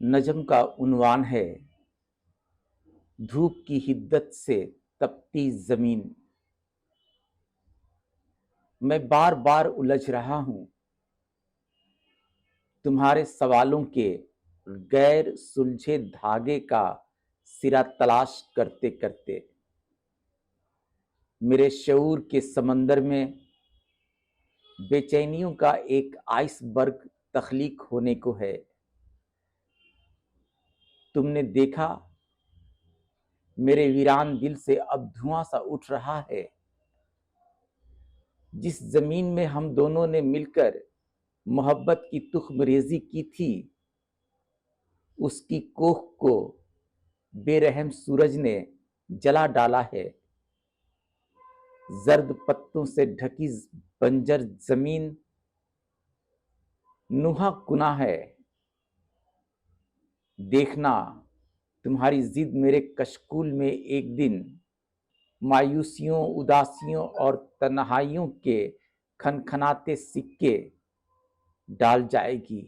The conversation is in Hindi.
नज़्म का उन्वान है धूप की हिद्दत से तपती ज़मीन। मैं बार बार उलझ रहा हूँ तुम्हारे सवालों के गैर सुलझे धागे का सिरा तलाश करते करते। मेरे शऊर के समंदर में बेचैनियों का एक आइसबर्ग तख्लीक होने को है। तुमने देखा मेरे वीरान दिल से अब धुआं सा उठ रहा है। जिस जमीन में हम दोनों ने मिलकर मोहब्बत की तुख्मरेजी की थी, उसकी कोख को बेरहम सूरज ने जला डाला है। जर्द पत्तों से ढकी बंजर जमीन नुहा कुना है। देखना तुम्हारी जिद मेरे कशकुल में एक दिन मायूसियों, उदासियों और तन्हाइयों के खनखनाते सिक्के डाल जाएगी।